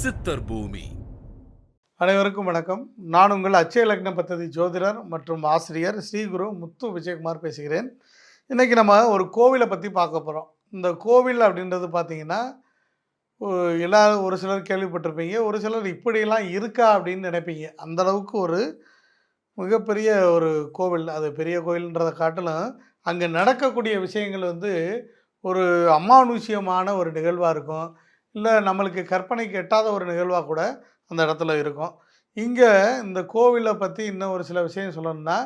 சித்தர் பூமி. அனைவருக்கும் வணக்கம். நான் உங்கள் அச்சய லக்ன பத்ததி ஜோதிடர் மற்றும் ஆசிரியர் ஸ்ரீகுரு முத்து விஜயகுமார் பேசுகிறேன். இன்றைக்கி நம்ம ஒரு கோவிலை பற்றி பார்க்க போகிறோம். இந்த கோவில் அப்படின்றது பார்த்தீங்கன்னா, எல்லாரும் ஒரு சிலர் கேள்விப்பட்டிருப்பீங்க. ஒரு சிலர் இப்படியெல்லாம் இருக்கா அப்படின்னு நினைப்பீங்க. அந்த அளவுக்கு ஒரு மிகப்பெரிய ஒரு கோவில். அது பெரிய கோவில்ன்றத காட்டிலும், அங்கே நடக்கக்கூடிய விஷயங்கள் வந்து ஒரு அமானுஷ்யமான ஒரு நிகழ்வா இருக்கும். இல்ல நம்மளுக்கு கற்பனைக்கு எட்டாத ஒரு நிகழ்வா கூட அந்த இடத்துல இருக்கும். இங்க இந்த கோவில பத்தி இன்னும் ஒரு சில விஷயம் சொல்லணும்னா,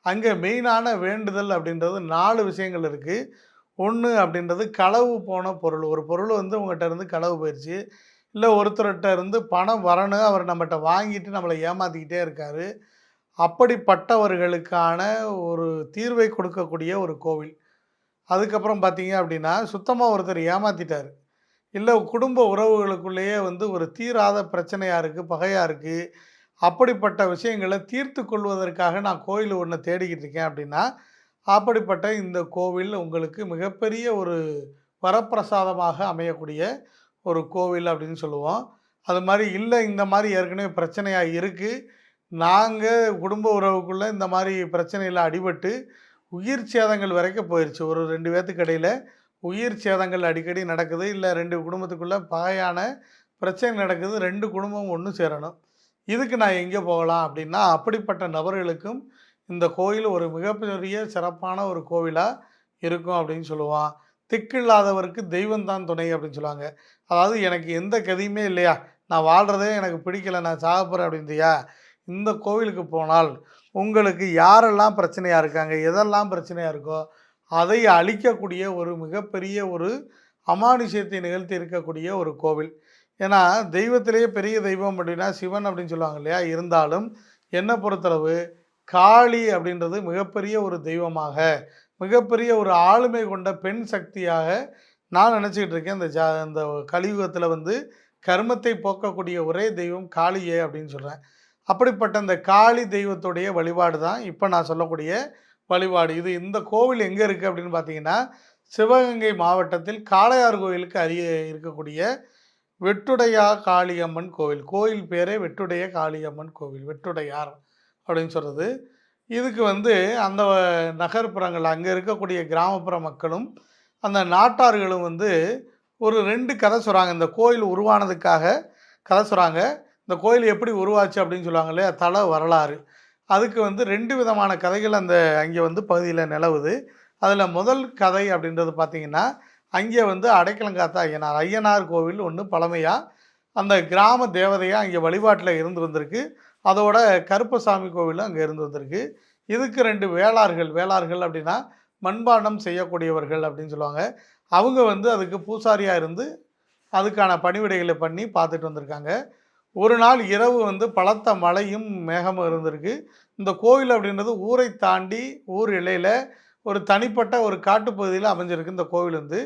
அங்க மெயினான வேண்டுதல் அப்படின்றது 4 விஷயங்கள் இருக்கு. 1 அப்படின்றது களவு போன பொருள். ஒரு பொருள் வந்து உங்கட்ட இருந்து களவு போயிருச்சு. இல்ல ஒருத்தர்ட்ட இருந்து பணம் வரணும். அவர் நம்மட்ட வாங்கிட்டு நம்மள ஏமாத்திக்கிட்டே இருக்காரு. அப்படிப்பட்டவர்களுக்கான ஒரு தீர்வை கொடுக்கக்கூடிய ஒரு கோவில். அதுக்கப்புறம் பார்த்தீங்க அப்படின்னா, சுத்தமா ஒருத்தர் ஏமாத்திட்டாரு. இல்ல குடும்ப உறவுகளுக்குள்ளேயே வந்து ஒரு தீராத பிரச்சனையா இருக்கு, பகையா இருக்கு. அப்படிப்பட்ட விஷயங்கள தீர்த்துக் கொள்வதற்காக நான் கோயில் ஒண்ண தேடிக்கிட்டு இருக்கேன் அப்படின்னா, அப்படிப்பட்ட இந்த கோவில் உங்களுக்கு மிகப்பெரிய ஒரு வரப்பிரசாதமாக அமையக்கூடிய ஒரு கோவில் அப்படின்னு சொல்லுவோம். அது மாரி இல்ல இந்த மாரி ஏற்கனவே பிரச்சனையா இருக்கு. நாங்க குடும்ப உறவுக்குள்ள இந்த மாரி பிரச்சனையில அடிபட்டு, உயிர் சேதங்கள் வரைக்கும் போயிருச்சு. ஒரு 2 பேத்துக்கு இடையில உயிர் சேதங்கள் அடிக்கடி நடக்குது. இல்ல 2 குடும்பத்துக்குள்ள பகையான பிரச்சனை நடக்குது. 2 குடும்பமும் ஒண்ணு சேரணும். இதுக்கு நான் எங்கே போகலாம் அப்படின்னா, அப்படிப்பட்ட நபர்களுக்கும் இந்த கோயில் ஒரு மிகப்பெரிய சிறப்பான ஒரு கோவிலா இருக்கும் அப்படின்னு சொல்லுவான். "திக்கில்லாதவருக்கு தெய்வம் தான் துணை" அப்படின்னு சொல்லுவாங்க. அதாவது எனக்கு எந்த கதியுமே இல்லையா, நான் வாழ்றதே எனக்கு பிடிக்கல, நான் சாகப்போறேன் அப்படின்றியா, இந்த கோவிலுக்கு போனால் உங்களுக்கு யாரெல்லாம் பிரச்சனையா இருக்காங்க, எதெல்லாம் பிரச்சனையா இருக்கோ, அதை அழிக்கக்கூடிய ஒரு மிகப்பெரிய ஒரு அமானுஷ்யத்தை நிகழ்த்தி இருக்கக்கூடிய ஒரு கோவில். ஏன்னா, தெய்வத்திலேயே பெரிய தெய்வம் அப்படின்னா சிவன் அப்படின்னு சொல்லுவாங்க இல்லையா? இருந்தாலும் என்ன பொறுத்தளவு காளி அப்படின்றது மிகப்பெரிய ஒரு தெய்வமாக, மிகப்பெரிய ஒரு ஆளுமை கொண்ட பெண் சக்தியாக நான் நினச்சுக்கிட்டு இருக்கேன். இந்த கலியுகத்தில வந்து கர்மத்தை போக்கக்கூடிய ஒரே தெய்வம் காளியே அப்படின்னு சொல்றேன். அப்படிப்பட்ட இந்த காளி தெய்வத்துடைய வழிபாடு தான் இப்ப நான் சொல்லக்கூடிய வழிபாடு. இந்த கோவில் எங்க இருக்கு அப்படின்னு பார்த்தீங்கன்னா, சிவகங்கை மாவட்டத்தில் காளையார் கோயிலுக்கு அருகே இருக்கக்கூடிய வெட்டுடையா காளியம்மன் கோவில். கோயில் பேரே வெட்டுடைய காளியம்மன் கோவில். வெட்டுடையார் அப்படின்னு சொல்றது. இதுக்கு வந்து அந்த நகர்ப்புறங்கள் அங்க இருக்கக்கூடிய கிராமப்புற மக்களும், அந்த நாட்டார்களும் வந்து ஒரு 2 கதை சொல்றாங்க. இந்த கோயில் உருவானதுக்காக கதை சொல்றாங்க. இந்த கோயில் எப்படி உருவாச்சு அப்படின்னு சொல்லுவாங்க இல்லையா? தல வரலாறு. அதுக்கு வந்து 2 விதமான கதைகள் அங்கே வந்து பகுதியில நிலவுது. அதில முதல் கதை அப்படின்றது பார்த்தீங்கன்னா, அங்கே வந்து அடைக்கலங்காத்த ஐயனார். ஐயனார் கோவில் ஒண்ணு பழமையா, அந்த கிராம தேவதையா அங்கே வழிபாட்டில இருந்து வந்திருக்கு. அதோட கருப்பசாமி கோவிலும் அங்க இருந்து வந்திருக்கு. இதுக்கு 2 வேளார்கள். வேளார்கள் அப்படின்னா, மண்பாண்டம் செய்யக்கூடியவர்கள் அப்படின்னு சொல்லுவாங்க. அவங்க வந்து அதுக்கு பூசாரியா இருந்து, அதுக்கான பணிவிடைகள பண்ணி பார்த்துட்டு வந்திருக்காங்க. ஒரு நாள் இரவு வந்து பலத்த மழையும், மேகமும் இருந்திருக்கு. இந்த கோவில் அப்படின்றது ஊரை தாண்டி, ஊர் எல்லையில ஒரு தனிப்பட்ட ஒரு காட்டுப்பகுதியில அமைஞ்சிருக்கு இந்த கோவில் வந்து.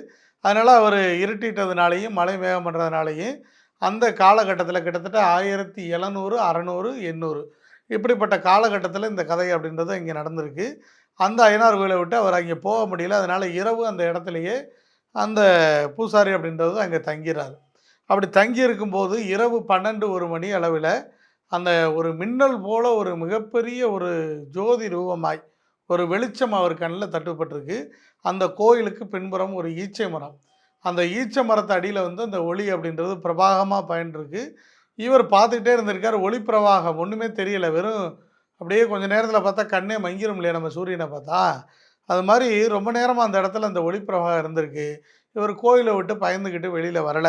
அதனால அவரு இருட்டிட்டதுனாலயும், மழை மேகம் பண்றதுனாலயும், அந்த காலகட்டத்தில கிட்டத்தட்ட 1700, 600, 800 இப்படிப்பட்ட காலகட்டத்தில இந்த கதை அப்படின்றது இங்க நடந்திருக்கு. அந்த அய்யனார் கோயில விட்டு அவர் அங்கே போக முடியல. அதனால இரவு அந்த இடத்திலேயே அந்த பூசாரி அப்படின்றவர் அங்க தங்கிறாரு. அப்படி தங்கி இருக்கும்போது இரவு 12, 1 மணி அளவில அந்த ஒரு மின்னல் போல ஒரு மிகப்பெரிய ஒரு ஜோதி ரூபமாய் ஒரு வெளிச்சம் அவர் கண்ல தட்டுப்பட்டிருக்கு. அந்த கோயிலுக்கு பின்புறம் ஒரு ஈச்சை மரம். அந்த ஈச்ச மரத்து அடியில வந்து அந்த ஒளி அப்படின்றது பிரபாகமா பயன்ருக்கு. இவர் பார்த்துக்கிட்டே இருந்திருக்காரு. ஒளி பிரவாகம் ஒண்ணுமே தெரியல. வெறும் அப்படியே கொஞ்ச நேரத்தில பார்த்தா கண்ணே மங்கிரும் இல்லையா நம்ம சூரியன பார்த்தா. அது மாரி ரொம்ப நேரமா அந்த இடத்துல அந்த ஒளி பிரவாகம் இருந்திருக்கு. இவர் கோயில விட்டு பயந்துகிட்டு வெளியில வரல.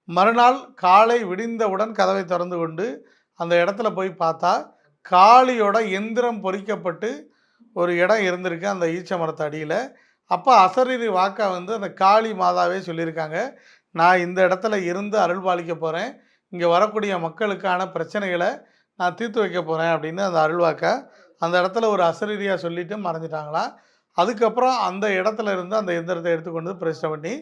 மறுநாள் காலை விடிந்தவுடன் கதவை திறந்து கொண்டு அந்த இடத்துல போய் பார்த்தா, காளியோட எந்திரம் பொறிக்கப்பட்டு ஒரு இடம் இருந்திருக்கு அந்த ஈச்ச மரத்து அடியில. அப்ப அசரீரி வாக்கா வந்து அந்த காளி மாதாவே சொல்லியிருக்காங்க. நான் இந்த இடத்துல இருந்து அருள்பாலிக்க போறேன். இங்க வரக்கூடிய மக்களுக்கான பிரச்சனைகள நான் தீர்த்து வைக்க போறேன் அப்படின்னு அந்த அருள்வாக்கா அந்த இடத்துல ஒரு அசரீரியா சொல்லிட்டு மறைஞ்சுட்டாங்களாம். அதுக்கப்புறம் அந்த இடத்துல இருந்து அந்த எந்திரத்த எடுத்துக்கொண்டு பிரதிஷ்டை பண்ணி,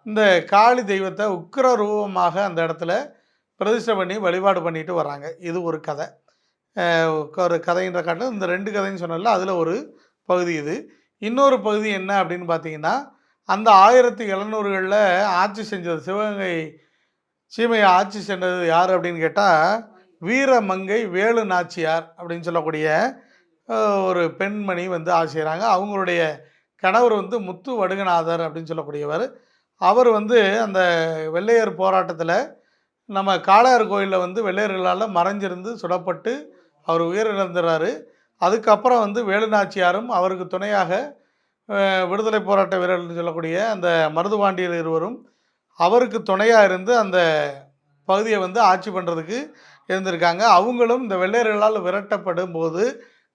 இந்த காளி தெய்வத்த உக்கிர ரூபமாக அந்த இடத்துல பிரதிஷ்டை பண்ணி வழிபாடு பண்ணிட்டு வர்றாங்க. இது ஒரு கதை. அ ஒரு கதைன்ற காட்டிலும் இந்த 2 கதைன்னு சொன்னேன்ல, அதில ஒரு பகுதி இது. இன்னொரு பகுதி என்ன அப்படின்னு பார்த்தீங்கன்னா, அந்த 1700கள்ல ஆட்சி செஞ்சது சிவகங்கை சீமையை ஆட்சி சென்றது யார் அப்படின்னு கேட்டால், வீரமங்கை வேலு நாச்சியார் அப்படின்னு சொல்லக்கூடிய ஒரு பெண்மணி வந்து ஆட்சி செய்கிறாங்க. அவங்களுடைய கணவர் வந்து முத்து வடுகநாதர் அப்படின்னு சொல்லக்கூடியவர். அவர் வந்து அந்த வெள்ளையர் போராட்டத்தில் நம்ம காளையார் கோயிலில் வந்து வெள்ளையர்களால் மறைஞ்சிருந்து சுடப்பட்டு அவர் உயிரிழந்துறாரு. அதுக்கப்புறம் வந்து வேலுநாச்சியாரும் அவருக்கு துணையாக விடுதலை போராட்ட வீரர்கள்னு சொல்லக்கூடிய அந்த மருதுபாண்டியர் இருவரும் அவருக்கு துணையா இருந்து அந்த பகுதிய வந்து ஆட்சி பண்றதுக்கு இருந்திருக்காங்க. அவங்களும் இந்த வெள்ளையர்களால் விரட்டப்படும்போது,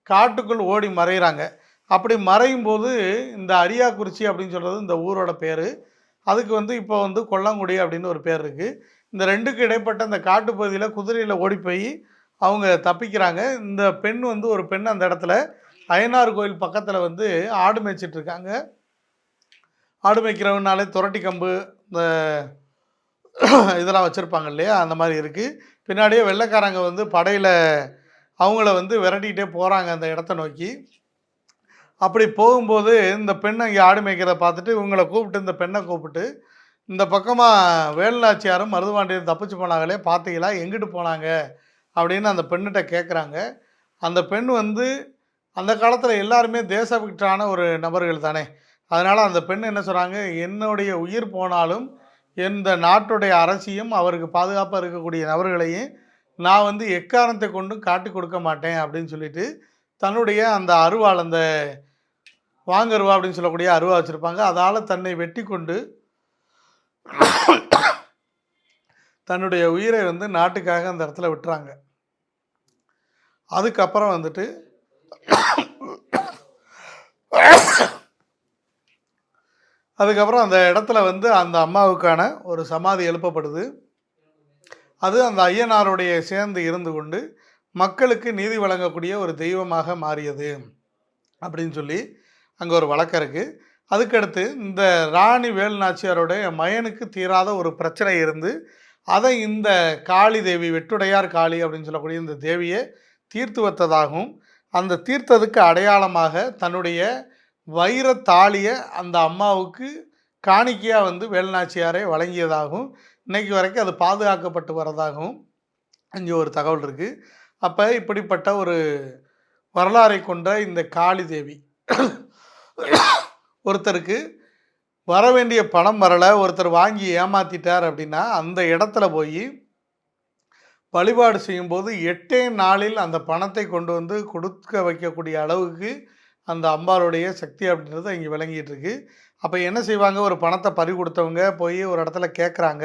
காட்டுக்குள் ஓடி மறையிறாங்க. அப்படி மறையும்போது, இந்த அரியாக்குறிச்சி அப்படின்னு சொல்றது இந்த ஊரோட பேரு. அதுக்கு வந்து இப்போ வந்து கொல்லங்குடி அப்படின்னு ஒரு பேர் இருக்கு. இந்த 2க்கு இடைப்பட்ட இந்த காட்டுப்பகுதியில குதிரையில ஓடி போய் அவங்க தப்பிக்கிறாங்க. இந்த பெண் வந்து ஒரு பெண் அந்த இடத்துல அய்யனார் கோயில் பக்கத்துல வந்து ஆடு மேய்ச்சிட்டு இருக்காங்க. ஆடு மேய்க்கிறவனாலே துரட்டி கம்பு, இந்த இதெல்லாம் வச்சுருப்பாங்க இல்லையா? அந்த மாரி இருக்கு. பின்னாடியே வெள்ளைக்காரங்க வந்து படையில அவங்கள வந்து விரட்டிக்கிட்டே போறாங்க அந்த இடத்த நோக்கி. அப்படி போகும்போது இந்த பெண் அங்கே ஆடு மேய்க்கிறத பார்த்துட்டு இவங்கள கூப்பிட்டு இந்த பெண்ண கூப்பிட்டு, "இந்த பக்கமா வேலுநாச்சியாரும் மருதுபாண்டியரும் தப்பிச்சு போனாங்களே பார்த்தீங்களா? எங்கிட்டு போனாங்க?" அப்படின்னு அந்த பெண்ணுட்ட கேட்குறாங்க. அந்த பெண் வந்து அந்த காலத்தில எல்லாருமே தேசபக்தரான ஒரு நபர்கள் தானே. அதனால அந்த பெண் என்ன சொல்றாங்க, "என்னுடைய உயிர் போனாலும், இந்த நாட்டுடைய அரசியும், அவருக்கு பாதுகாப்பா இருக்கக்கூடிய நபர்களையும் நான் வந்து எக்காரணத்தை கொண்டும் காட்டிக் கொடுக்க மாட்டேன்." அப்படின்னு சொல்லிட்டு, தன்னுடைய அந்த அருவாள் அந்த வாங்கருவா அப்படின்னு சொல்லக்கூடிய அருவா வச்சிருப்பாங்க. அதால தன்னை வெட்டிக்கொண்டு, தன்னுடைய உயிரை வந்து நாட்டுக்காக அந்த இடத்துல விட்டுறாங்க. அதுக்கப்புறம் வந்துட்டு அதுக்கப்புறம் அந்த இடத்துல வந்து அந்த அம்மாவுக்கான ஒரு சமாதி எழுப்பப்படுது. அது அந்த ஐயனாருடைய சேர்ந்து இருந்து கொண்டு, மக்களுக்கு நீதி வழங்கக்கூடிய ஒரு தெய்வமாக மாறியது அப்படின்னு சொல்லி, அங்க ஒரு வழக்கம் இருக்கு. அதுக்கடுத்து இந்த ராணி வேலு நாச்சியாருடைய மகனுக்கு தீராத ஒரு பிரச்சனை இருந்து, அதை இந்த காளி தேவி, வெட்டுடையார் காளி அப்படின்னு சொல்லக்கூடிய இந்த தேவிய தீர்த்து வைத்ததாகவும், அந்த தீர்த்ததுக்கு அடையாளமாக தன்னுடைய வைரத் தாலிய அந்த அம்மாவுக்கு காணிக்கையா வந்து வேலுநாச்சியாரே வழங்கியதாகவும், இன்னைக்கு வரைக்கும் அது பாதுகாக்கப்பட்டு வரதாகவும் இங்கே ஒரு தகவல் இருக்கு. அப்ப இப்படிப்பட்ட ஒரு வரலாறை கொண்ட இந்த காளி தேவி ஒருத்தருக்கு வரவேண்டிய பணம் வரல, ஒருத்தர் வாங்கி ஏமாத்திட்டார் அப்படின்னா, அந்த இடத்துல போயி வழிபாடு செய்யும்போது 8 நாளில் அந்த பணத்தை கொண்டு வந்து கொடுக்க வைக்கக்கூடிய அளவுக்கு அந்த அம்பாளுடைய சக்தி அப்படின்றது இங்கே விளங்கிட்டு இருக்கு. அப்போ என்ன செய்வாங்க, ஒரு பணத்தை பறி கொடுத்தவங்க போய் ஒரு இடத்துல கேட்குறாங்க.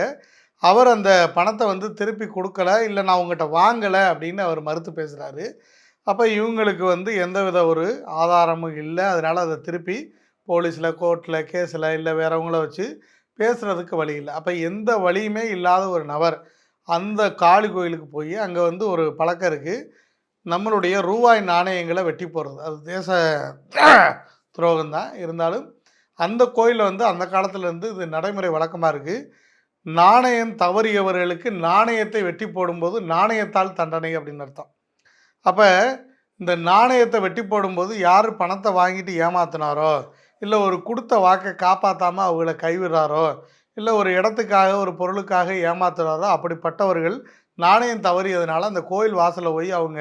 அவர் அந்த பணத்தை வந்து திருப்பி கொடுக்கல, இல்லை நான் உங்கள்கிட்ட வாங்கலை அப்படின்னு அவர் மறுத்து பேசுகிறாரு. அப்போ இவங்களுக்கு வந்து எந்தவித ஒரு ஆதாரமும் இல்லை. அதனால் அதை திருப்பி போலீஸில், கோர்ட்டில், கேஸில் இல்லை வேறவங்கள வச்சு பேசுகிறதுக்கு வழி இல்லை. அப்போ எந்த வழியுமே இல்லாத ஒரு நபர் அந்த காளி கோயிலுக்கு போய் அங்கே வந்து ஒரு பழக்கம் இருக்குது. நம்மளுடைய ரூபாய் நாணயங்களை வெட்டி போடுறது. அது தேச துரோகம் தான். இருந்தாலும் அந்த கோயிலில் வந்து அந்த காலத்துலேருந்து இது நடைமுறை வழக்கமாக இருக்குது. நாணயம் தவறியவர்களுக்கு நாணயத்தை வெட்டி போடும்போது நாணயத்தால் தண்டனை அப்படின்னு அர்த்தம். அப்போ இந்த நாணயத்தை வெட்டி போடும்போது யார் பணத்தை வாங்கிட்டு ஏமாத்தினாரோ, இல்லை ஒரு கொடுத்த வாக்கை காப்பாற்றாமல் அவங்கள கைவிடுறாரோ, இல்லை ஒரு இடத்துக்காக ஒரு பொருளுக்காக ஏமாத்துறாரோ, அப்படிப்பட்டவர்கள் நாணயம் தவறியதுனால அந்த கோயில் வாசலில் போய் அவங்க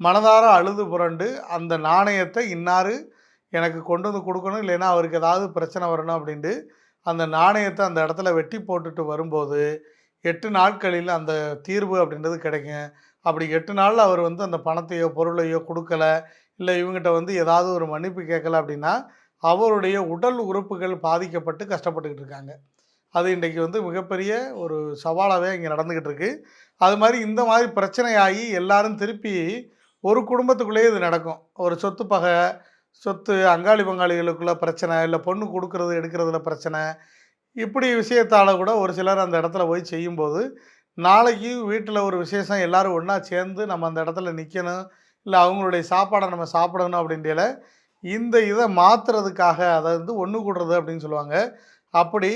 மனதார அழுது புரண்டு அந்த நாணயத்தை இன்னார் எனக்கு கொண்டு வந்து கொடுக்கணும், இல்லைன்னா அவருக்கு ஏதாவது பிரச்சனை வரணும் அப்படின்ட்டு அந்த நாணயத்தை அந்த இடத்துல வெட்டி போட்டுட்டு வரும்போது 8 நாட்களில் அந்த தீர்வு அப்படின்றது கிடைக்கும். அப்படி 8 நாளில் அவர் வந்து அந்த பணத்தையோ பொருளையோ கொடுக்கல, இல்லை இவங்ககிட்ட வந்து ஏதாவது ஒரு மன்னிப்பு கேட்கல அப்படின்னா அவருடைய உடல் உறுப்புகள் பாதிக்கப்பட்டு கஷ்டப்பட்டுக்கிட்டு இருக்காங்க. அது இன்றைக்கு வந்து மிகப்பெரிய ஒரு சவாலாகவே இங்கே நடந்துக்கிட்டு இருக்கு. அது மாதிரி இந்த மாதிரி பிரச்சனையாகி எல்லாரும் திருப்பி ஒரு குடும்பத்துக்குள்ளேயே இது நடக்கும். ஒரு சொத்து பகை, சொத்து அங்காளி பங்காளிகளுக்குள்ள பிரச்சனை, இல்லை பொண்ணு கொடுக்கறது எடுக்கிறதுல பிரச்சனை, இப்படி விஷயத்தால் கூட ஒரு சிலர் அந்த இடத்துல போய் செய்யும்போது, நாளைக்கு வீட்டில் ஒரு விசேஷம் எல்லாரும் ஒன்றா சேர்ந்து நம்ம அந்த இடத்துல நிற்கணும், இல்லை அவங்களுடைய சாப்பாடை நம்ம சாப்பிடணும் அப்படின்றையில இந்த இதை மாற்றுறதுக்காக அதை வந்து ஒன்று கூடுறது அப்படின்னு சொல்லுவாங்க. அப்படி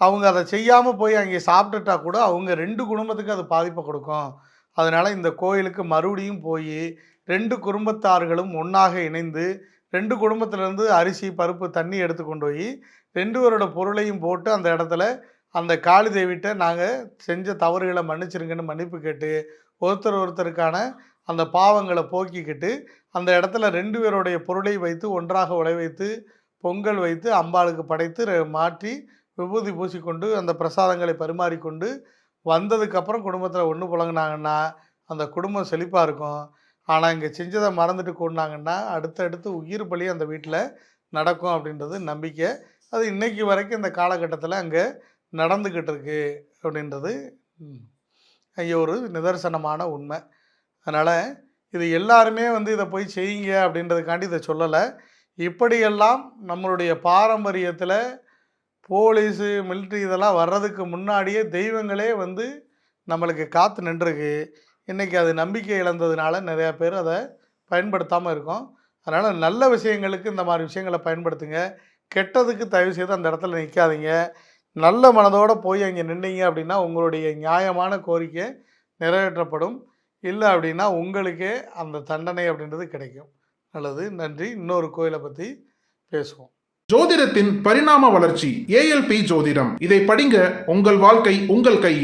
அவங்க அத செய்யாம போய் அங்கே சாப்பிட்டுட்டா கூட, அவங்க 2 குடும்பத்துக்கு அது பாதிப்ப கொடுக்கும். அதனால இந்த கோயிலுக்கு மறுபடியும் போயி 2 குடும்பத்தார்களும் ஒண்ணாக இணைந்து 2 குடும்பத்திலேருந்து அரிசி, பருப்பு, தண்ணி எடுத்து கொண்டு போயி 2 பேரோட பொருளையும் போட்டு அந்த இடத்துல அந்த காளி தேவிட்ட நாங்கள் செஞ்ச தவறுகளை மன்னிச்சிருங்கன்னு மன்னிப்பு கேட்டு ஒருத்தருக்கான அந்த பாவங்களை போக்கிக்கிட்டு அந்த இடத்துல 2 பேருடைய பொருளை வைத்து ஒன்றாக உலை வைத்து பொங்கல் வைத்து அம்பாளுக்கு படைத்து மாற்றி விபூதி பூசிக்கொண்டு அந்த பிரசாதங்களை பரிமாறிக்கொண்டு வந்ததுக்கப்புறம் குடும்பத்தில் ஒன்று புழங்கினாங்கன்னா அந்த குடும்பம் செழிப்பாக இருக்கும். ஆனால் இங்கே செஞ்சதை மறந்துட்டு கூடினாங்கன்னா அடுத்தடுத்து உயிர் பலி அந்த வீட்டில் நடக்கும் அப்படின்றது நம்பிக்கை. அது இன்னைக்கு வரைக்கும் இந்த காலகட்டத்தில் அங்கே நடந்துக்கிட்டு இருக்கு அப்படின்றது இங்கே ஒரு நிதர்சனமான உண்மை. அதனால் இது எல்லாருமே வந்து இதை போய் செய்யுங்க அப்படின்றதுக்காண்டி இதை சொல்லலை. இப்படியெல்லாம் நம்மளுடைய பாரம்பரியத்தில் போலீஸு மிலிட்ரி இதெல்லாம் வர்றதுக்கு முன்னாடியே தெய்வங்களே வந்து நம்மளுக்கு காத்து நின்றுருக்கு. இன்றைக்கி அது நம்பிக்கை இழந்ததுனால நிறையா பேர் அதை பயன்படுத்தாமல் இருக்கோம். அதனால் நல்ல விஷயங்களுக்கு இந்த மாதிரி விஷயங்களை பயன்படுத்துங்க. கெட்டதுக்கு தயவு செய்து அந்த இடத்துல நிற்காதீங்க. நல்ல மனதோடு போய் அங்கே நின்னீங்க அப்படின்னா உங்களுடைய நியாயமான கோரிக்கை நிறைவேற்றப்படும். இல்லை அப்படின்னா உங்களுக்கே அந்த தண்டனை அப்படின்றது கிடைக்கும். நல்லது, நன்றி. இன்னொரு கோயிலை பற்றி பேசுவோம். ஜோதிடத்தின் பரிணாம வளர்ச்சி ALP ஜோதிடம். இதை படிங்க, உங்கள் வாழ்க்கை உங்கள் கையில்.